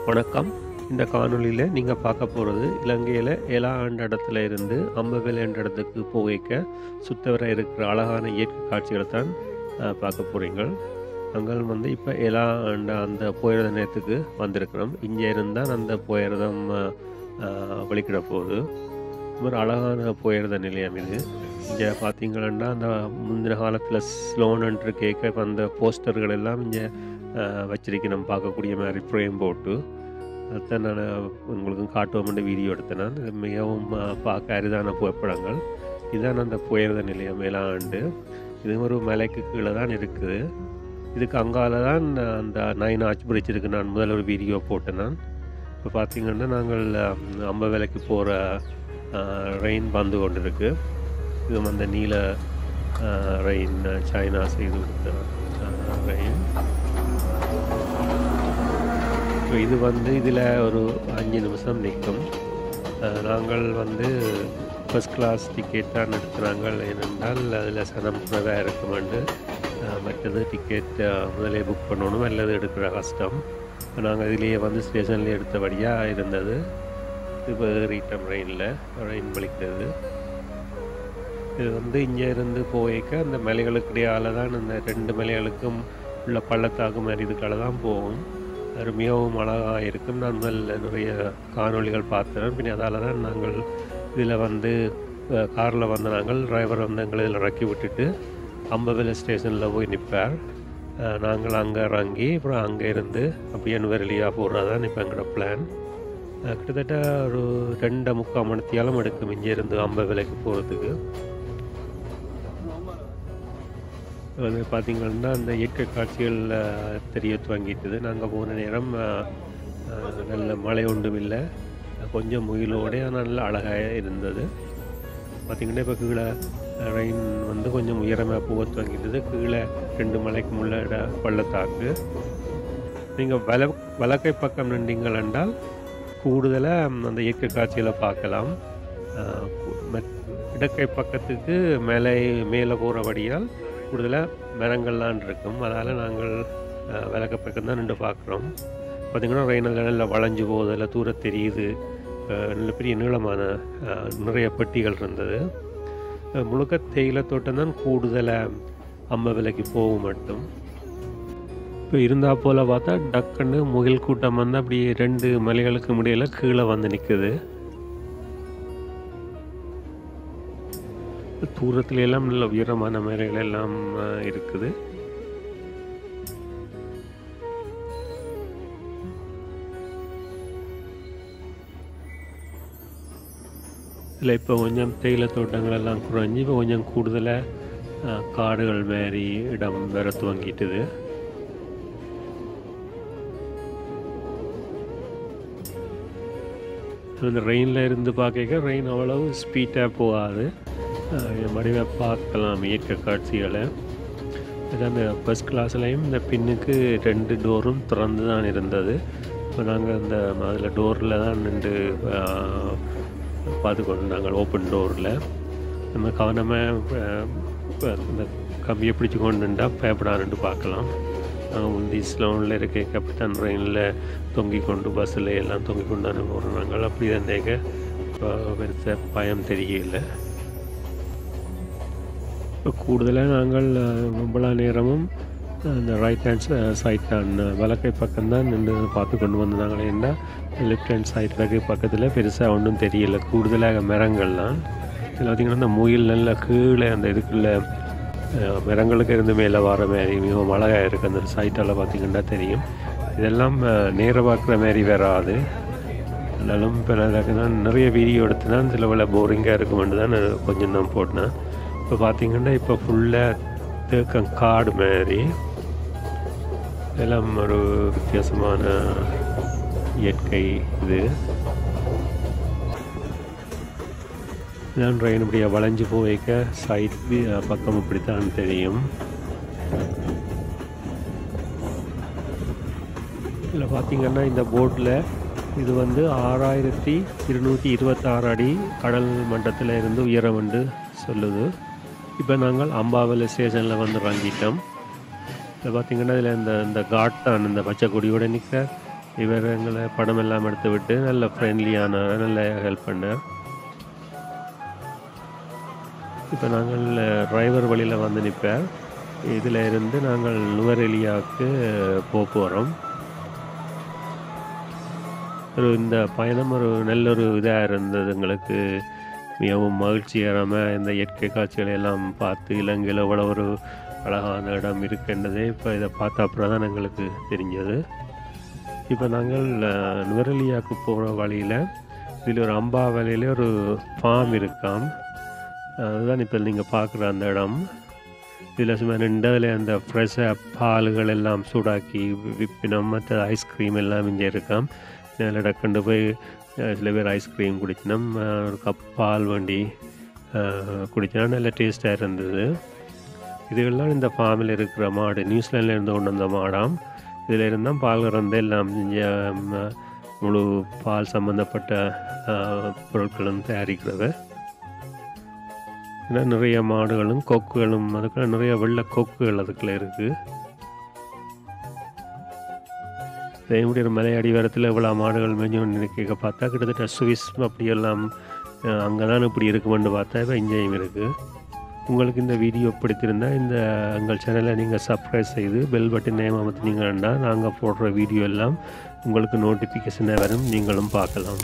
வணக்கம். இந்த காணொளியில் நீங்கள் பார்க்க போகிறது இலங்கையில் எலா என்ற இடத்துல இருந்து அம்பவேல என்ற இடத்துக்கு போகைக்க சுத்தவர இருக்கிற அழகான இயற்கை காட்சிகளை தான் பார்க்க போகிறீங்க. நாங்கள் இப்போ எலா என்ற அந்த புயரத நேரத்துக்கு வந்திருக்கிறோம். இங்கே இருந்தால் அந்த புயரதம் வெளிக்கிட போகுது. ஒரு அழகான புயரத நிலையம் இது. இங்கே பார்த்தீங்கன்னா அந்த முந்தின காலத்தில் ஸ்லோனன்று கேட்க அந்த போஸ்டர்கள் எல்லாம் இங்கே வச்சிருக்கி நம்ம பார்க்கக்கூடிய மாதிரி ஃப்ரேம் போட்டு அதுதான் நான் உங்களுக்கு காட்டுவோம்னு வீடியோ எடுத்தேன். நான் மிகவும் பார்க்க அரிதான புகைப்படங்கள். இதுதான் அந்த புயரத நிலையம் மேலாண்டு. இது ஒரு மலைக்கு கீழே தான் இருக்குது. இதுக்கு அங்கால தான் அந்த 9 ஆர்ச் பிரிட்ஜ் இருக்குது. நான் முதல்ல ஒரு வீடியோ போட்டேன். நான் இப்போ பார்த்திங்கன்னா நாங்கள் அம்பவேலைக்கு போகிற ரெயின் வந்து கொண்டு இருக்குது. இது அந்த நீல ரெயின் சைனா செய்து கொடுத்த ரெயின். இது இதில் ஒரு 5 நிமிஷம் நிற்கும். நாங்கள் ஃபஸ்ட் கிளாஸ் டிக்கெட் தான் எடுத்துனாங்க. ஏனென்றால் அதில் சனம் குறைவாக இருக்குமெண்டு. மற்றது டிக்கெட் முதலே புக் பண்ணணும், அல்லது எடுக்கிற கஷ்டம். இப்போ நாங்கள் இதிலேயே ஸ்டேஷன்லேயே எடுத்தபடியாக இருந்தது. இப்போ ரீட்டம் ரெயின் வலிக்கிறது. இது இங்கே இருந்து போய்க்க அந்த மலைகளுக்கு இடையால் தான் இந்த 2 மலைகளுக்கும் உள்ள பள்ளத்தாக்கு மாதிரி இதுக்கால தான் போகும். அது மிகவும் அழகாக இருக்கும். நான் நிறைய காணொளிகள் பார்த்தேன். பின் அதால் தான் நாங்கள் இதில் காரில் நாங்கள் டிரைவர் எங்களை இதில் இறக்கி விட்டுட்டு அம்பவேல ஸ்டேஷனில் போய் நிற்பார். நாங்கள் அங்கே இறங்கி அப்புறம் அங்கே இருந்து அப்படியே நுவரெலியாக போகிறது தான் இப்போ எங்களோட பிளான். கிட்டத்தட்ட ஒரு 2.25 மணித்தியாலம் எடுக்கும் இங்கே இருந்து அம்பவேலைக்கு போகிறதுக்கு. பார்த்திங்கன்னா அந்த இயற்கை காட்சிகள் தெரிய துவங்கிட்டுது. நாங்கள் போன நேரம் நல்ல மழை ஒன்றும் இல்லை, கொஞ்சம் முயலோடு நல்ல அழகாக இருந்தது. பார்த்திங்கன்னா இப்போ கீழே ரெயின் கொஞ்சம் உயரமாக போக துவங்கிட்டது. கீழே 2 மலைக்கு முள்ள பள்ளத்தாக்கு. நீங்கள் வலக்கை பக்கம் நின்றீங்கள் என்றால் கூடுதலாக அந்த இயற்கை காட்சிகளை பார்க்கலாம். இடக்கை பக்கத்துக்கு மேலே போகிறபடியால் கூடுதலாக மரங்கள்லாம் இருக்கும். அதால் நாங்கள் விளக்க பக்கம் தான் நின்று பார்க்குறோம். பார்த்திங்கன்னா ரெயினில் நல்லா வளைஞ்சு போகுதில் தூரம் தெரியுது. நல்ல பெரிய நீளமான நிறைய பெட்டிகள் இருந்தது. முழுக்க தேயிலை தோட்டம் தான் கூடுதலாக அம்பவேலைக்கு போகும் மட்டும். இப்போ இருந்தால் போல் பார்த்தா டக்குன்னு முகில் கூட்டம் அப்படியே 2 மலைகளுக்கு முடியல கீழே நிற்குது. தூரத்துல எல்லாம் நல்ல உயரமான மலைகள் எல்லாம் இருக்குது. இதில் இப்போ கொஞ்சம் தேயிலை தோட்டங்கள் எல்லாம் குறைஞ்சி இப்போ கொஞ்சம் கூடுதலாக காடுகள் மாரி இடம் வர துவங்கிட்டுது. இந்த ரெயினில் இருந்து பார்க்க ரெயின் அவ்வளவு ஸ்பீடாக போகாது. வடிவாக பார்க்கலாம் இயற்கை காட்சிகளை. அந்த ஃபஸ்ட் கிளாஸ்லேயும் இந்த பின்னுக்கு 2 டோரும் திறந்து தான் இருந்தது. இப்போ நாங்கள் அதில் டோரில் தான் நின்று பார்த்துக்கொண்டு நாங்கள் ஓப்பன் டோரில் நம்ம கவனமாக இந்த கம்பியை பிடிச்சி கொண்டு நின்றால் பயப்படான்னு பார்க்கலாம். நாங்கள் முந்தி ஸ்லோனில் இருக்க கேப்டன் ரெயினில் தொங்கி கொண்டு பஸ்ஸில் எல்லாம் தொங்கி கொண்டு தானே போகிறோம். நாங்கள் அப்படி தான் பெருசாக பயம் தெரியல. இப்போ கூடுதலாக நாங்கள் இவ்வளோ நேரமும் இந்த ரைட் ஹேண்ட் சைட் தான் வலக்கை பக்கம்தான் நின்று பார்த்து கொண்டு வந்தாங்களே. ஏன்னா லெஃப்ட் ஹேண்ட் சைட் பக்கத்தில் பெருசாக ஒன்றும் தெரியல. கூடுதலாக மரங்கள்லாம் இதில் பார்த்திங்கன்னா அந்த முயல் நல்ல கீழே அந்த இதுக்குள்ள மரங்களுக்கு இருந்து மேலே வர மாதிரி மிகவும் அழகாக இருக்குது. அந்த சைட்டால் பார்த்திங்கன்னா தெரியும். இதெல்லாம் நேராக பார்க்குற மாதிரி வராது. அதனாலும் இப்போ நான் நிறைய வீடியோ எடுத்து தான் சில வேலை போரிங்காக இருக்குமென்று தான் நான் கொஞ்சம் தான் போட்டேன். இப்போ பார்த்திங்கன்னா இப்போ ஃபுல்லாக தேக்கம் காடு மாதிரி எல்லாம் ஒரு வித்தியாசமான இயற்கை இது. இதான் ரெயின் இப்படியா வளைஞ்சு போய்க்க சைட் பக்கம் இப்படித்தான் தெரியும். இதில் பார்த்திங்கன்னா இந்த போட்டில் இது 6226 அடி கடல் மட்டத்தில் இருந்து உயரம் என்று சொல்லுது. இப்போ நாங்கள் அம்பாவேல ஸ்டேஷனில் இறங்கிட்டோம். இதில் பார்த்திங்கன்னா இதில் இந்த காட் தான் இந்த பச்சை கொடியோடு நிற்க இவர் எங்களை படம் எல்லாம் எடுத்து விட்டு நல்ல ஃப்ரெண்ட்லியான நல்ல ஹெல்ப் பண்ணார். இப்போ நாங்கள் டிரைவர் வழியில் வந்து நிற்பார். இதில் இருந்து நாங்கள் நுவரெலியாவுக்கு போகிறோம். இந்த பயணம் ஒரு நல்ல ஒரு இதாக இருந்தது எங்களுக்கு. மிகவும் மகிழ்ச்சிகரமாக இந்த இயற்கை காட்சிகளை எல்லாம் பார்த்து இலங்கையில் எவ்வளோ ஒரு அழகான இடம் இருக்குன்றதே இப்போ இதை பார்த்த அப்புறம் தான் எங்களுக்கு தெரிஞ்சது. இப்போ நாங்கள் நுவரெலியாவுக்கு போகிற வழியில் இதில் ஒரு அம்பாவலையில் ஒரு ஃபார்ம் இருக்காம். அதுதான் இப்போ நீங்கள் பார்க்குற அந்த இடம். இதில் சும்மா ரெண்டாவில் அந்த ஃப்ரெஷ்ஷாக பால்கள் எல்லாம் சூடாக்கி விப்பினம் மற்ற ஐஸ்கிரீம் எல்லாம் இங்கே இருக்காம். அதில் டக்குண்டு போய் சில பேர் ஐஸ்கிரீம் குடிச்சினோம். ஒரு கப் பால் வண்டி குடிச்சினா நல்ல டேஸ்ட்டாக இருந்தது. இதுகள்லாம் இந்த ஃபார்மில் இருக்கிற மாடு நியூசிலாண்டில் இருந்து கொண்டு வந்த மாடாம். இதில் இருந்தால் பால் கறந்து எல்லாம் முழு பால் சம்மந்தப்பட்ட பொருட்களும் தயாரிக்கிறது. ஏன்னா நிறைய மாடுகளும் கொக்குகளும் அதுக்குள்ள நிறைய வெள்ளை கொக்குகள் அதுக்குள்ளே இருக்குது. இதேபடி ஒரு மலை அடிவாரத்தில் இவ்வளோ மாடுகள் மேஞ்சோன்னு கேட்க பார்த்தா கிட்டத்தட்ட சுவிஸ் அப்படியெல்லாம் அங்கே தான் இப்படி இருக்குமென்னு பார்த்தா இப்போ இங்கேயும் இருக்குது. உங்களுக்கு இந்த வீடியோ பிடித்திருந்தால் இந்த எங்கள் சேனலை நீங்கள் சப்ஸ்கிரைப் செய்து பெல் பட்டன் நேம் அமர்த்தினீங்கன்னா நாங்கள் போடுற வீடியோ எல்லாம் உங்களுக்கு நோட்டிஃபிகேஷனாக வரும், நீங்களும் பார்க்கலாம்.